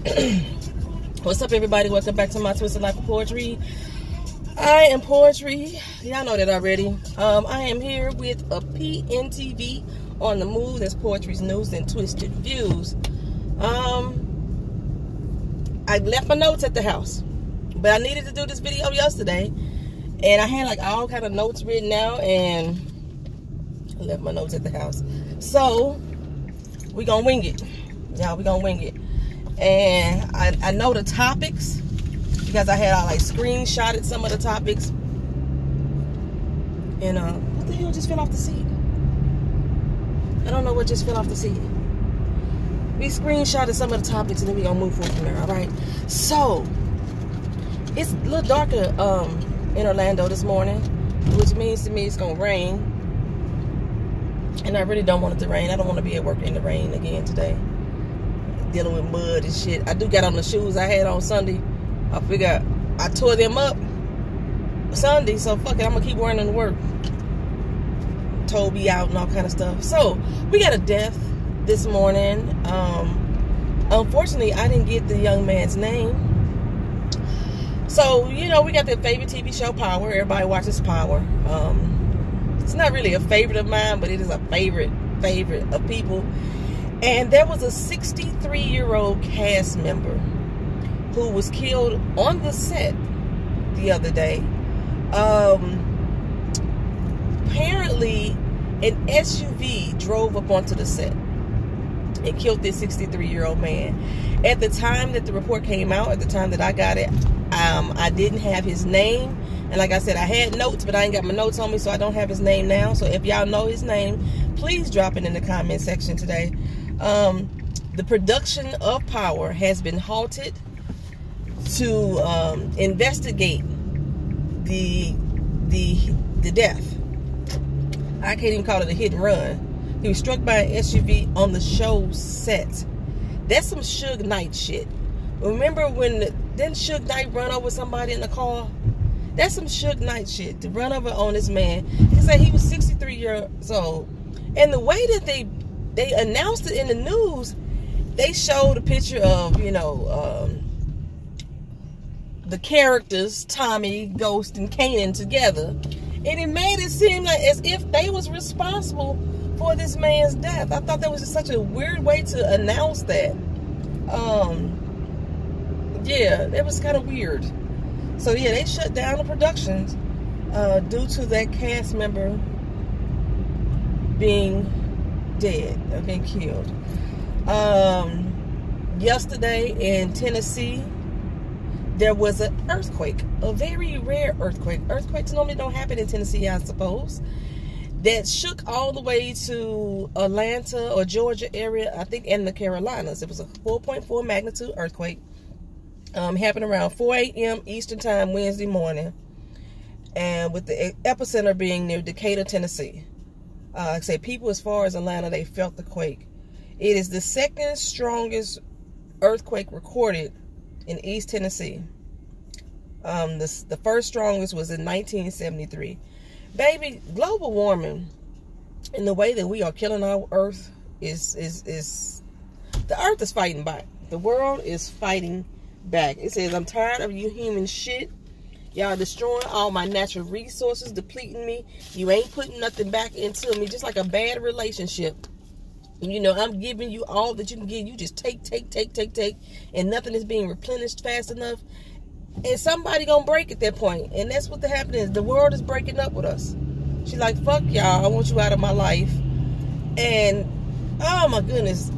What's up, everybody? Welcome back to my Twisted Life of Poetry. I am Poetry. Y'all know that already. I am here with a PNTV on the move. That's Poetry's News and Twisted Views. I left my notes at the house, but I needed to do this video yesterday, and I had like all kind of notes written out, and I left my notes at the house. So we gonna wing it, y'all. We gonna wing it, and I know the topics because I had like screenshotted some of the topics. And what the hell just fell off the seat? I don't know what just fell off the seat. We screenshotted some of the topics, and then we gonna move forward from there. All right. So it's a little darker in Orlando this morning, which means to me it's gonna rain, and I really don't want it to rain. I don't want to be at work in the rain again today, dealing with mud and shit. I do got on the shoes I had on Sunday. I figure I tore them up Sunday, so fuck it, I'm gonna keep wearing them to work. Toby out and all kind of stuff. So we got a death this morning. Unfortunately, I didn't get the young man's name. So, you know, we got that favorite TV show, Power. Everybody watches Power. It's not really a favorite of mine, but it is a favorite of people. And there was a 63-year-old cast member who was killed on the set the other day. Apparently, an SUV drove up onto the set and killed this 63-year-old man. At the time that the report came out, at the time that I got it, I didn't have his name. And like I said, I had notes, but I ain't got my notes on me, so I don't have his name now. So if y'all know his name, please drop it in the comment section today. The production of Power has been halted to investigate the death. I can't even call it a hit and run. He was struck by an SUV on the show set. That's some Suge Knight shit. Remember when didn't Suge Knight run over somebody in the car? That's some Suge Knight shit, to run over on this man. He said he was 63 years old. And the way that they announced it in the news, they showed a picture of, you know, the characters, Tommy, Ghost, and Kanan together. And it made it seem like as if they was responsible for this man's death. I thought that was just such a weird way to announce that. Yeah, it was kind of weird. So yeah, they shut down the productions due to that cast member being dead, being killed. Yesterday in Tennessee, there was an earthquake, a very rare earthquake. Earthquakes normally don't happen in Tennessee, I suppose. That shook all the way to Atlanta or Georgia area, I think, and the Carolinas. It was a 4.4 magnitude earthquake. Happened around 4 a.m. Eastern time Wednesday morning, and with the epicenter being near Decatur, Tennessee. Like I said, people as far as Atlanta, they felt the quake. It is the second strongest earthquake recorded in East Tennessee. The first strongest was in 1973. Baby, global warming and the way that we are killing our earth is the earth is fighting back. The world is fighting back. It says, I'm tired of you human shit. Y'all destroying all my natural resources, depleting me. You ain't putting nothing back into me, just like a bad relationship. You know, I'm giving you all that you can give. You just take, and nothing is being replenished fast enough. And somebody gonna break at that point. And that's what the happening is. The world is breaking up with us. She's like, fuck y'all, I want you out of my life. And, oh my goodness,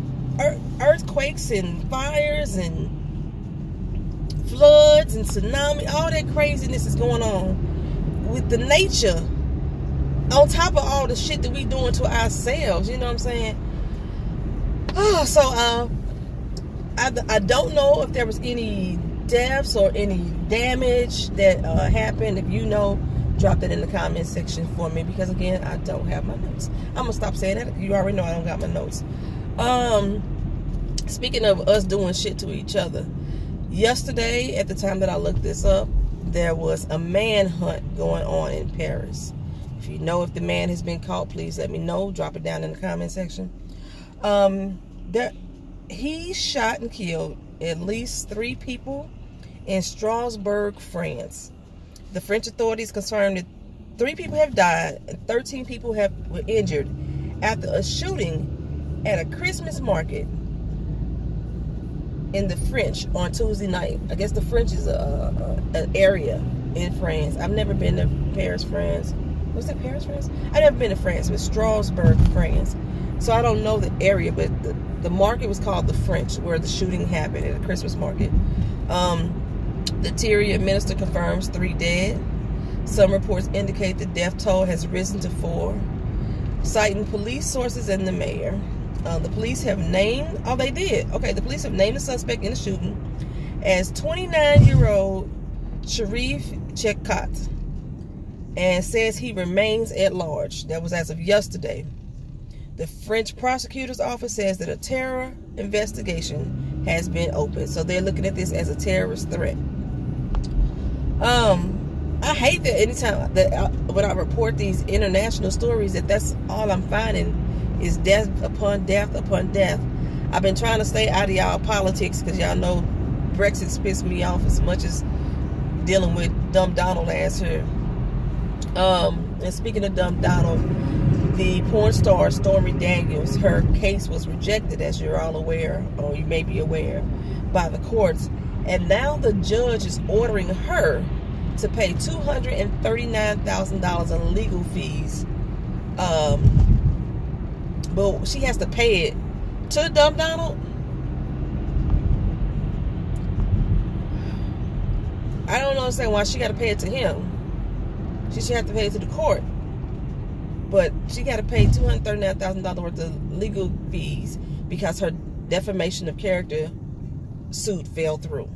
earthquakes and fires and floods and tsunami, all that craziness is going on with the nature. On top of all the shit that we doing to ourselves, you know what I'm saying? Oh, so I don't know if there was any deaths or any damage that happened. If you know, drop that in the comment section for me, because again, I don't have my notes. I'm gonna stop saying that. You already know I don't got my notes. Speaking of us doing shit to each other, yesterday at the time that I looked this up, there was a manhunt going on in Paris. If you know if the man has been caught, please let me know. Drop it down in the comment section. he shot and killed at least 3 people in Strasbourg, France. The French authorities confirmed that 3 people have died and 13 people were injured after a shooting at a Christmas market in the French on Tuesday night. I guess the French is an area in France. I've never been to Paris, France. Was it Paris, France? I've never been to France, but Strasbourg, France. So I don't know the area, but the market was called the French, where the shooting happened at a Christmas market. The Tyrian minister confirms 3 dead. Some reports indicate the death toll has risen to 4, citing police sources and the mayor. The police have named, they did. Okay, the police have named the suspect in the shooting as 29-year-old Sharif Chekhat and says he remains at large. That was as of yesterday. The French prosecutor's office says that a terror investigation has been opened. So they're looking at this as a terrorist threat. I hate that anytime that when I report these international stories, that's all I'm finding is death upon death upon death. I've been trying to stay out of y'all politics because y'all know Brexit's pissed me off as much as dealing with Dumb Donald last year. And speaking of Dumb Donald, the porn star Stormy Daniels, her case was rejected, as you're all aware, or you may be aware, by the courts. And now the judge is ordering her to pay $239,000 in legal fees. But she has to pay it to Dumb Donald. I don't understand why she got to pay it to him. She should have to pay it to the court. But she got to pay $239,000 worth of legal fees because her defamation of character suit fell through.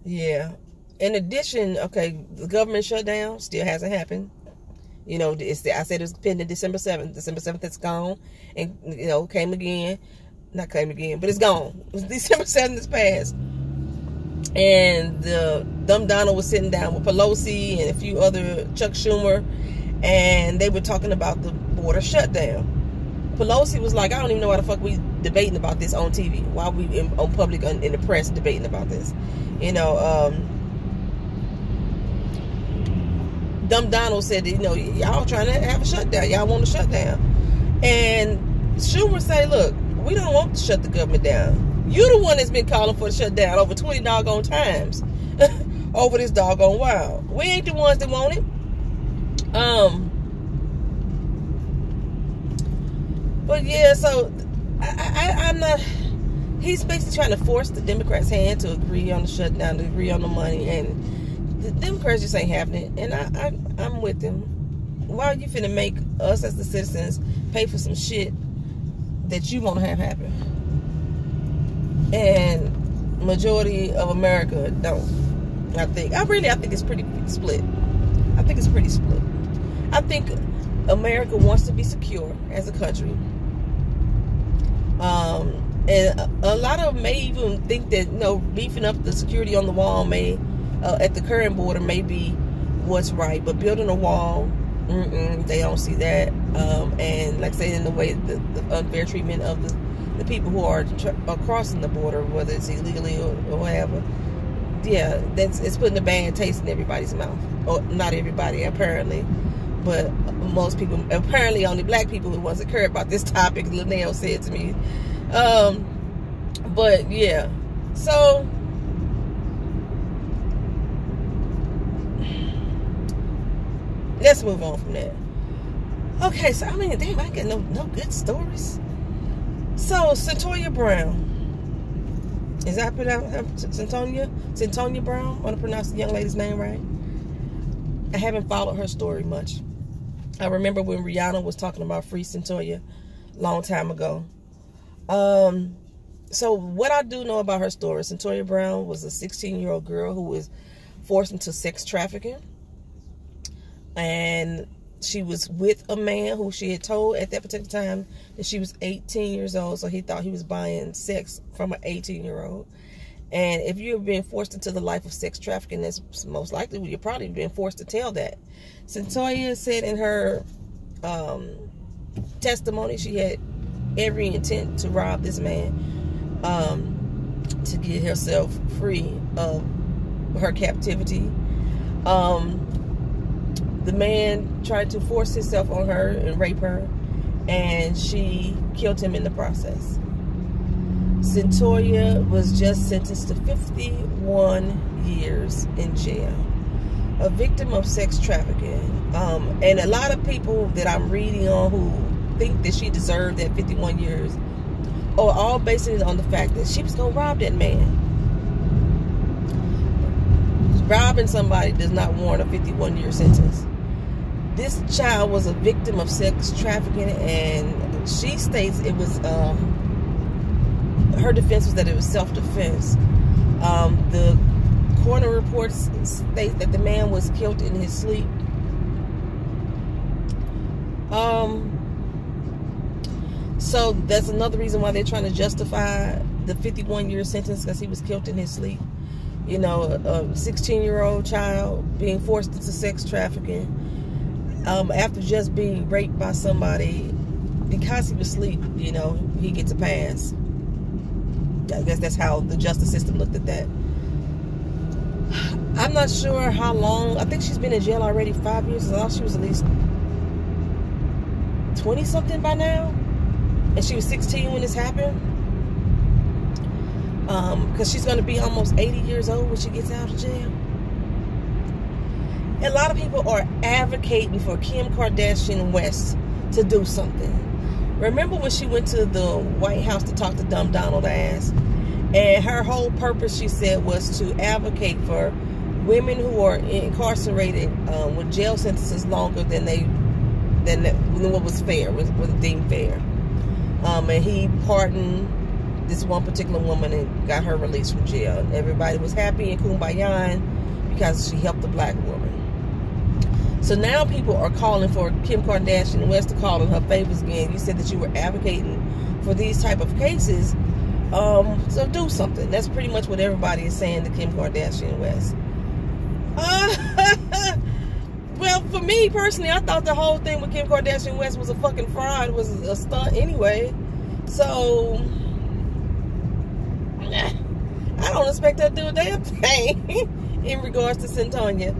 Yeah. In addition, okay, the government shutdown still hasn't happened. You know, I said it was pending December 7th. December 7th, it's gone. And, you know, came again. Not came again, but it's gone. December 7th is passed. And Dumb Donald was sitting down with Pelosi and a few other, Chuck Schumer, and they were talking about the border shutdown. Pelosi was like, I don't even know why the fuck we debating about this on TV. Why we on public, in the press, debating about this. You know, Dumb Donald said that, you know, y'all trying to have a shutdown. Y'all want a shutdown. And Schumer said, look, we don't want to shut the government down. You the one that's been calling for the shutdown over 20 doggone times over this doggone while. We ain't the ones that want it. But yeah, so I'm not. He's basically trying to force the Democrats' hand to agree on the shutdown, to agree on the money, and the Democrats just ain't having it. And I'm with them. Why are you finna make us as the citizens pay for some shit that you want to have happen? And majority of America don't. I think it's pretty split. I think it's pretty split. I think America wants to be secure as a country. And a lot of them may even think that, you know, beefing up the security on the wall may, at the current border, may be what's right. But building a wall, they don't see that. And like I said, in the way the unfair treatment of the people who are crossing the border, whether it's illegally or whatever, yeah, it's putting a bad taste in everybody's mouth. Or not everybody, apparently, but most people. Apparently, only black people are the ones that care about this topic. Linnell said to me. But yeah, so let's move on from that. Okay, so I mean, damn, I get no good stories. So Cyntonia Brown, is that pronounced Cyntonia Brown? I want to pronounce the young lady's name right. I haven't followed her story much. I remember when Rihanna was talking about Free Cyntonia a long time ago. So what I do know about her story, Cyntonia Brown was a 16-year-old girl who was forced into sex trafficking. And she was with a man who she had told at that particular time that she was 18 years old. So he thought he was buying sex from an 18-year-old. And if you've been forced into the life of sex trafficking, that's most likely you're probably been forced to tell that. Cyntonia said in her testimony she had every intent to rob this man to get herself free of her captivity. The man tried to force himself on her and rape her, and she killed him in the process. Cyntonia was just sentenced to 51 years in jail. A victim of sex trafficking. And a lot of people that I'm reading on who think that she deserved that 51 years are all basing it on the fact that she was going to rob that man. Robbing somebody does not warrant a 51-year sentence. This child was a victim of sex trafficking, and she states it was, her defense was that it was self-defense. The coroner reports state that the man was killed in his sleep. So that's another reason why they're trying to justify the 51-year sentence, because he was killed in his sleep. You know, a 16-year-old child being forced into sex trafficking after just being raped by somebody because he was asleep. You know, he gets a pass. I guess that's how the justice system looked at that. I'm not sure how long. I think she's been in jail already 5 years. I thought she was at least 20-something by now. And she was 16 when this happened. Because she's going to be almost 80 years old when she gets out of jail. A lot of people are advocating for Kim Kardashian West to do something. Remember when she went to the White House to talk to dumb Donald ass? And her whole purpose, she said, was to advocate for women who are incarcerated with jail sentences longer than what was fair, was deemed fair. And he pardoned this one particular woman and got her released from jail. And everybody was happy and kumbaya because she helped the black woman. So now people are calling for Kim Kardashian West to call in her favors again. You said that you were advocating for these type of cases. So do something. That's pretty much what everybody is saying to Kim Kardashian West. Well, for me personally, I thought the whole thing with Kim Kardashian West was a fucking fraud, was a stunt anyway. So I don't expect her to do a damn thing in regards to Cyntonia.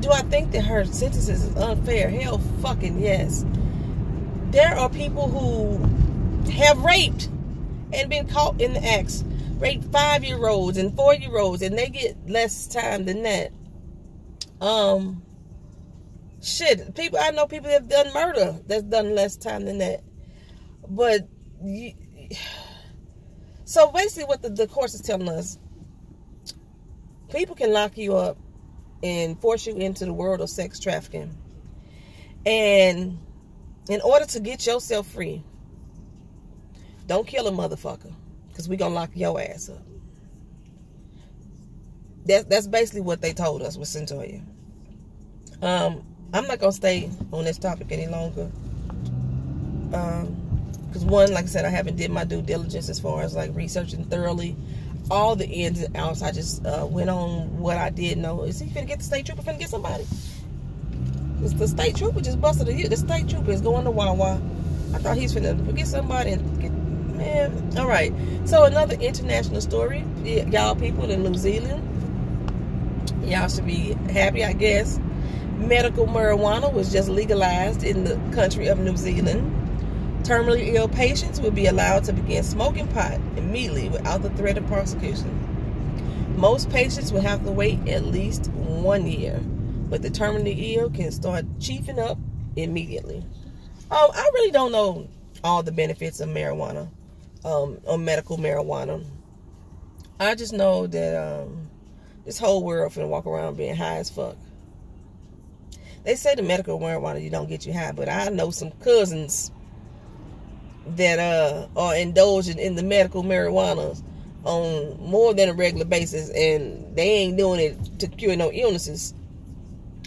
Do I think that her sentence is unfair? Hell fucking yes. There are people who have raped and been caught in the acts. Raped 5-year-olds and 4-year-olds, and they get less time than that. Shit, people, I know people that have done murder that's done less time than that. But so basically what the course is telling us, people can lock you up and force you into the world of sex trafficking. And in order to get yourself free, don't kill a motherfucker, because we're going to lock your ass up. That's basically what they told us with Cyntonia. I'm not going to stay on this topic any longer. Because one, like I said, I haven't did my due diligence as far as like researching thoroughly all the ins and outs. I just went on what I did know. Is he finna get the state trooper? Finna get somebody? It's the state trooper just busted a. The state trooper is going to Wawa. I thought he's finna get somebody and get, man. All right. So another international story, y'all people in New Zealand. Y'all should be happy, I guess. Medical marijuana was just legalized in the country of New Zealand. Terminally ill patients will be allowed to begin smoking pot immediately without the threat of prosecution. Most patients will have to wait at least 1 year, but the terminally ill can start chiefing up immediately. I really don't know all the benefits of marijuana, or medical marijuana. I just know that this whole world finna walk around being high as fuck. They say the medical marijuana you don't get you high, but I know some cousins that are indulging in the medical marijuana on more than a regular basis, and they ain't doing it to cure no illnesses.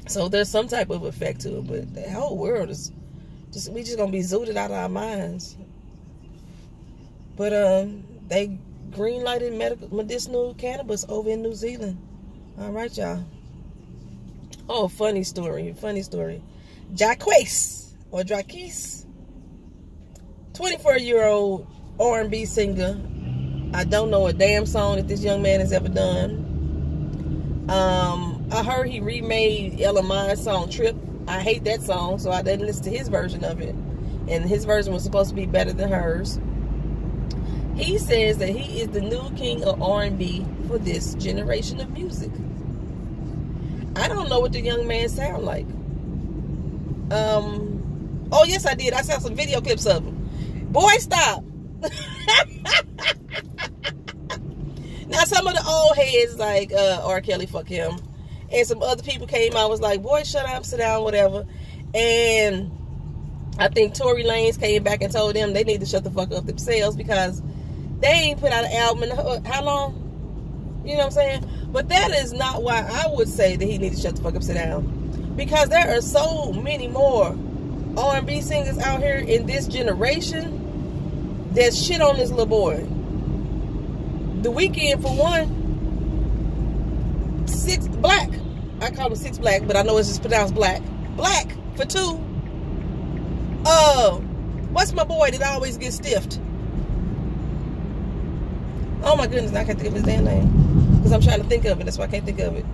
So there's some type of effect to it, but the whole world is we just gonna be zooted out of our minds. But they green lighted medicinal cannabis over in New Zealand. All right, y'all. Oh, funny story. Jaquez, 24-year-old R&B singer. I don't know a damn song that this young man has ever done. I heard he remade Ella Mai's song Trip. I hate that song, so I didn't listen to his version of it. And his version was supposed to be better than hers. He says that he is the new king of R&B for this generation of music. I don't know what the young man sound like. Oh, yes, I did. I saw some video clips of him. Boy, stop. Now, some of the old heads like R. Kelly, fuck him. And some other people came out was like, boy, shut up, sit down, whatever. And I think Tory Lanez came back and told them they need to shut the fuck up themselves because they ain't put out an album in how long? You know what I'm saying? But that is not why I would say that he needs to shut the fuck up, sit down. Because there are so many more R&B singers out here in this generation that shit on this little boy. The Weeknd, for one, 6 Black. I call him 6 Black, but I know it's just pronounced Black. Black, for 2. What's my boy that always gets stiffed? Oh my goodness, I can't think of his damn name. Because I'm trying to think of it, that's why I can't think of it.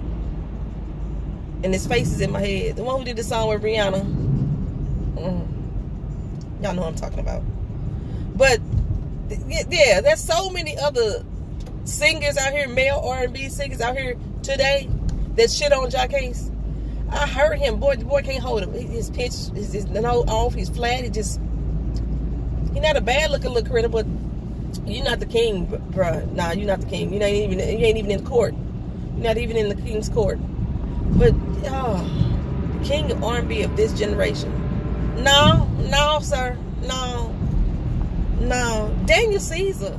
And his face is in my head. The one who did the song with Rihanna. Y'all know what I'm talking about. But, yeah, there's so many other singers out here, male R&B singers out here today that shit on Jaquez. I heard him. Boy, the boy can't hold him. His pitch is no off. He's flat. He's not a bad looking little critter, but you're not the king, bruh. Nah, you're not the king. You ain't even in the court. You're not even in the king's court. But the king of R&B of this generation. No, sir. No. Daniel Caesar.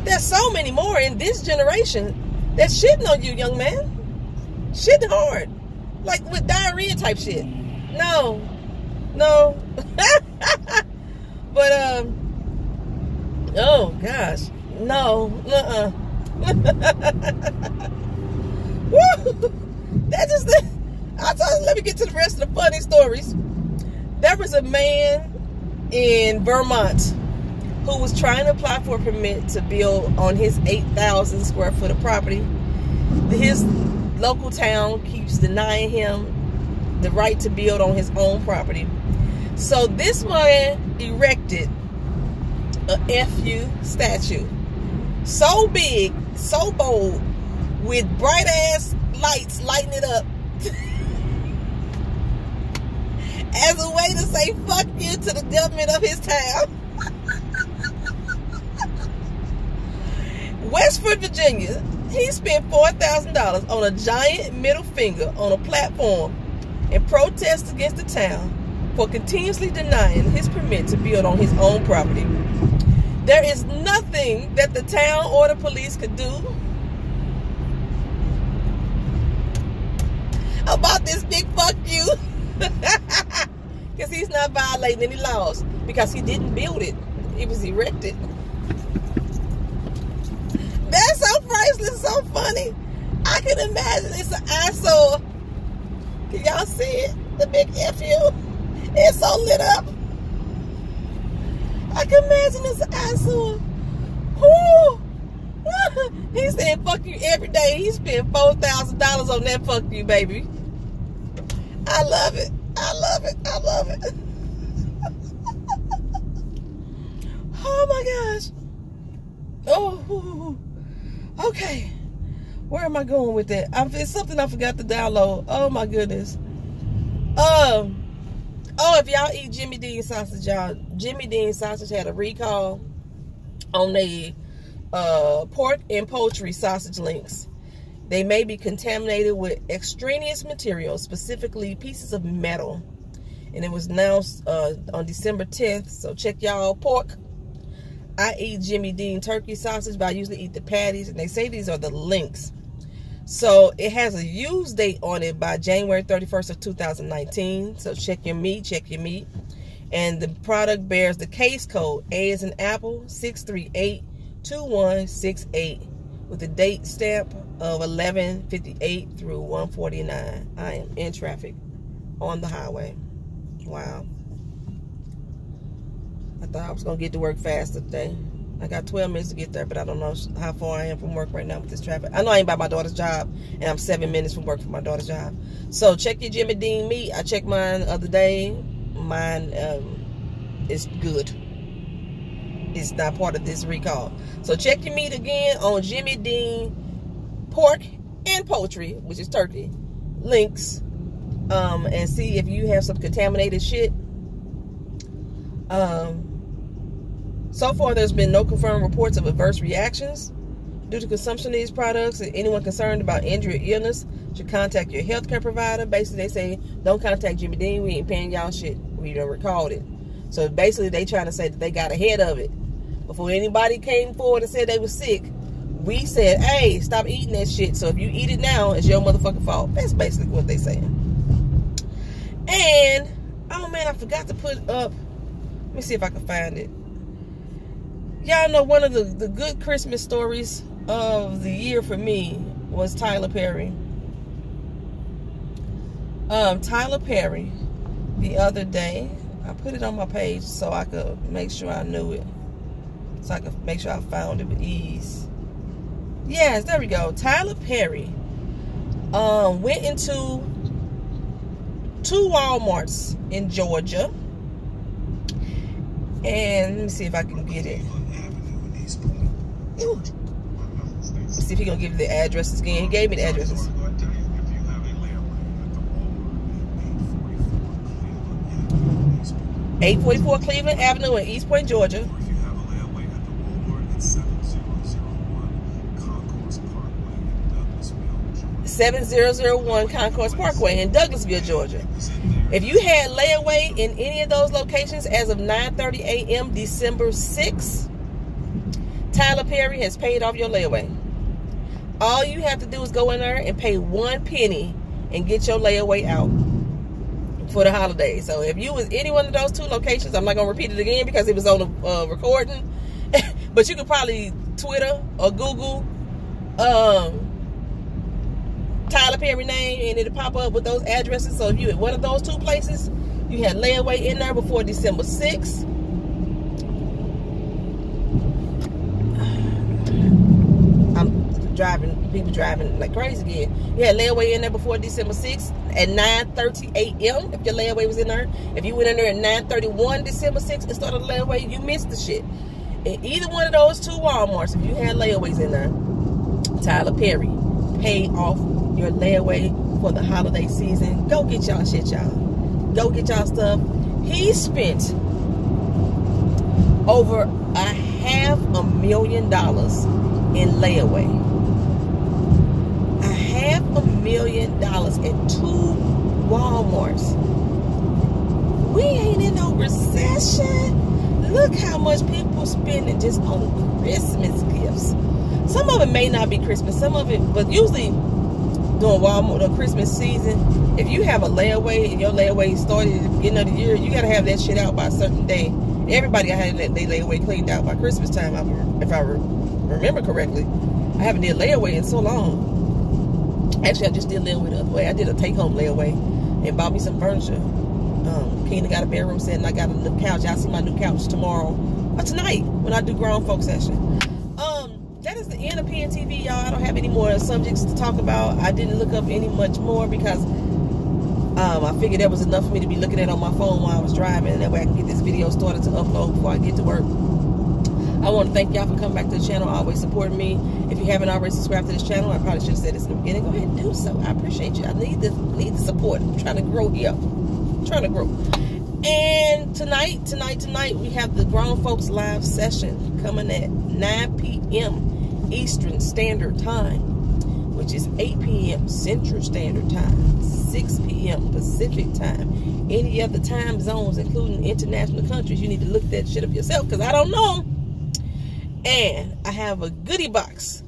There's so many more in this generation that's shitting on you, young man. Shitting hard. Like with diarrhea type shit. No. But, oh gosh. No. Woo! That just, let me get to the rest of the funny stories. There was a man in Vermont who was trying to apply for a permit to build on his 8,000 square foot of property. His local town keeps denying him the right to build on his own property. So this man erected a FU statue. So big, so bold, with bright ass lights lighting it up. As a way to say fuck you to the government of his town. Westford, Virginia, he spent $4,000 on a giant middle finger on a platform in protest against the town for continuously denying his permit to build on his own property. There is nothing that the town or the police could do about this big fuck you. Because he's not violating any laws. Because he didn't build it. It was erected. That's so priceless, so funny. I can imagine it's an eyesore. Can y'all see it? The big FU. It's so lit up. I can imagine it's an eyesore. Whoo! He said fuck you every day. He spent $4,000 on that fuck you, baby. I love it. I love it. Oh my gosh. Oh, okay. Where am I going with that? It's something I forgot to download. Oh my goodness. Oh, if y'all eat Jimmy Dean sausage, y'all, Jimmy Dean sausage had a recall on the pork and poultry sausage links. They may be contaminated with extraneous materials, specifically pieces of metal. And it was announced on December 10th. So check y'all pork. I eat Jimmy Dean turkey sausage, but I usually eat the patties. And they say these are the links. So it has a use date on it by January 31st of 2019. So check your meat, check your meat. And the product bears the case code A as in Apple 6382168 with the date stamp of 11/58 through 1/49. I am in traffic on the highway. Wow. I thought I was going to get to work faster today. I got 12 minutes to get there, but I don't know how far I am from work right now with this traffic. I know I ain't by my daughter's job, and I'm 7 minutes from work for my daughter's job. So check your Jimmy Dean meat. I checked mine the other day. Mine is good. It's not part of this recall. So check your meat again on Jimmy Dean pork and poultry, which is turkey, links, and see if you have some contaminated shit. So far, there's been no confirmed reports of adverse reactions due to consumption of these products. And anyone concerned about injury or illness should contact your healthcare provider. Basically, they say, don't contact Jimmy Dean. We ain't paying y'all shit. We done recalled it. So basically, they trying to say that they got ahead of it. Before anybody came forward and said they was sick, we said, hey, stop eating that shit. So if you eat it now, it's your motherfucking fault. That's basically what they saying. And, oh man, I forgot to put up, let me see if I can find it. Y'all know one of the good Christmas stories of the year for me was Tyler Perry. Tyler Perry, the other day, I put it on my page so I could make sure I knew it. So I could make sure I found it with ease. Yes, there we go. Tyler Perry went into 2 Walmarts in Georgia. And let me see if I can get it. Ooh. Let's see if he's going to give you the addresses again. He gave me the addresses. 844 Cleveland Avenue in East Point, Georgia. 7001 Concourse Parkway in Douglasville, Georgia. If you had layaway in any of those locations as of 9:30 a.m. December 6th, Tyler Perry has paid off your layaway. All you have to do is go in there and pay 1 penny and get your layaway out for the holidays. So if you was any one of those 2 locations, I'm not going to repeat it again because it was on the recording, but you could probably Twitter or Google Tyler Perry name and it'll pop up with those addresses. So if you at one of those 2 places, you had layaway in there before December 6th. People driving like crazy again. You had layaway in there before December 6th at 9:30 a.m. if your layaway was in there. If you went in there at 9:31 December 6th and started a layaway, you missed the shit. In either one of those 2 Walmarts, if you had layaways in there, Tyler Perry paid off your layaway for the holiday season. Go get y'all shit, y'all. Go get y'all stuff. He spent over $500,000 in layaway. $500,000 in 2 Walmarts. We ain't in no recession. Look how much people spending just on Christmas gifts. Some of it may not be Christmas, some of it, but usually during Walmart or Christmas season, if you have a layaway and your layaway started at the beginning of the year, you gotta have that shit out by a certain day. Everybody gotta have their layaway cleaned out by Christmas time, if I remember correctly. I haven't did layaway in so long. Actually, I just did layaway the other way. I did a take-home layaway and bought me some furniture. Keena got a bedroom set and I got a new couch. Y'all see my new couch tomorrow or tonight when I do grown folk session. That is the end of PNTV, y'all. I don't have any more subjects to talk about. I didn't look up any much more because I figured that was enough for me to be looking at on my phone while I was driving, and that way I can get this video started to upload before I get to work. I want to thank y'all for coming back to the channel, always supporting me. If you haven't already subscribed to this channel, I probably should have said this in the beginning. Go ahead and do so. I appreciate you. I need the support. I'm trying to grow here. I'm trying to grow. And tonight, we have the Grown Folks Live session coming at 9 p.m. Eastern Standard Time, which is 8 p.m. Central Standard Time, 6 p.m. Pacific Time. Any other time zones, including international countries, you need to look that shit up yourself because I don't know. And I have a goodie box.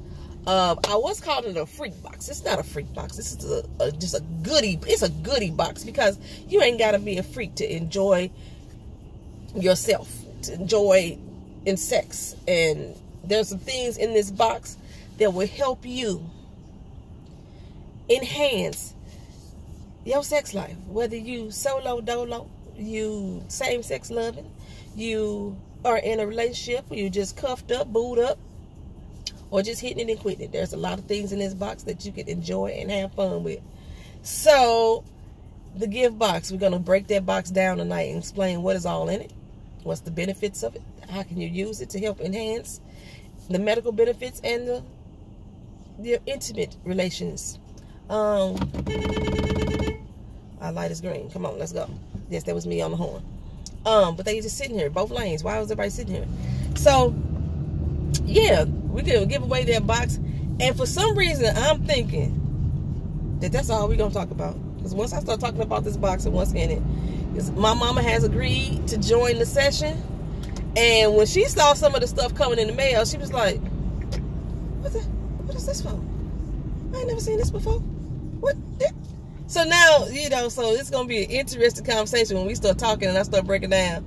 I was calling it a freak box. It's not a freak box. This is just a goodie. It's a goodie box because you ain't got to be a freak to enjoy yourself, to enjoy in sex. And there's some things in this box that will help you enhance your sex life. Whether you solo, dolo, you same-sex loving, you are in a relationship, you just cuffed up, booed up, or just hitting it and quitting it. There's a lot of things in this box that you can enjoy and have fun with. So, the gift box, we're going to break that box down tonight and explain what is all in it, what's the benefits of it, how can you use it to help enhance the medical benefits and the intimate relations. Our light is green. Come on, let's go. Yes, that was me on the horn. But they just sitting here, both lanes. Why was everybody sitting here? So, yeah, we're going to give away that box. And for some reason, I'm thinking that that's all we're going to talk about. Because once I start talking about this box and what's in it, my mama has agreed to join the session. And when she saw some of the stuff coming in the mail, she was like, what is this for? I ain't never seen this before. What? So now, you know, so it's going to be an interesting conversation when we start talking and I start breaking down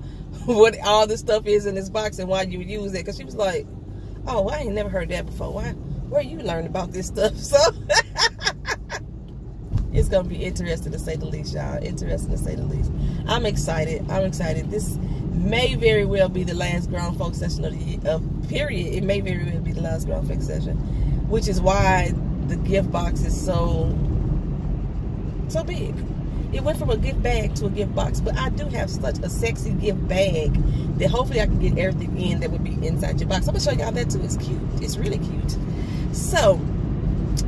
what all this stuff is in this box and why you would use it. Because she was like, oh, I ain't never heard that before. Where you learned about this stuff? So it's going to be interesting to say the least, y'all. Interesting to say the least. I'm excited. I'm excited. This may very well be the last grown folk session of the year, period. It may very well be the last grown folk session, which is why the gift box is so big. It went from a gift bag to a gift box, but I do have such a sexy gift bag that hopefully I can get everything in that would be inside your box. I'm gonna show y'all that too. It's cute. It's really cute. So,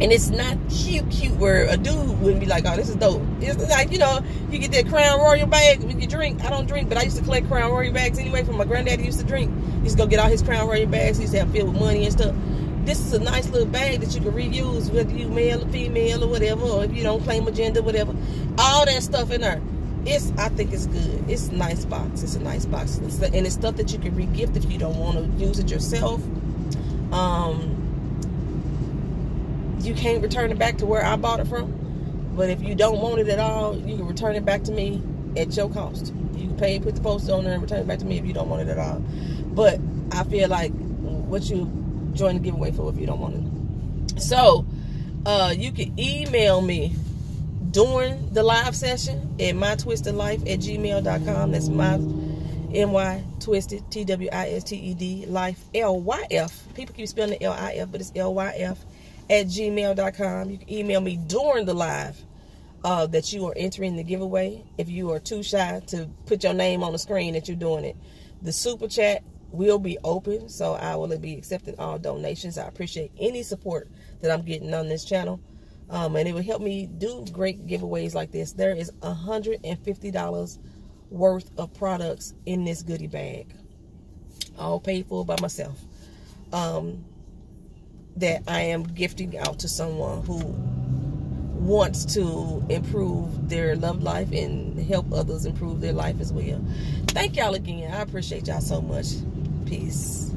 and it's not cute where a dude wouldn't be like, oh, this is dope. It's like, you know, you get that Crown Royal bag when you drink. I don't drink, but I used to collect Crown Royal bags anyway from my granddaddy used to drink. He used to go get all his Crown Royal bags. He used to have filled with money and stuff. This is a nice little bag that you can reuse, whether you male or female or whatever, or if you don't claim a gender, whatever. All that stuff in there. I think it's good. It's a nice box. It's a nice box. And it's stuff that you can re-gift if you don't want to use it yourself. You can't return it back to where I bought it from. But if you don't want it at all, you can return it back to me at your cost. You can pay, put the post on there, and return it back to me if you don't want it at all. But I feel like what you join the giveaway for if you don't want it. So you can email me during the live session at mytwistedlife@gmail.com. That's my mytwisted TWISTED life LYF. People keep spelling the LIF, but it's LYF @gmail.com. You can email me during the live that you are entering the giveaway. If you are too shy to put your name on the screen that you're doing it, the super chat will be open, so I will be accepting all donations. I appreciate any support that I'm getting on this channel, and it will help me do great giveaways like this. There is $150 worth of products in this goodie bag, all paid for by myself, that I am gifting out to someone who wants to improve their love life and help others improve their life as well. Thank y'all again. I appreciate y'all so much. Peace.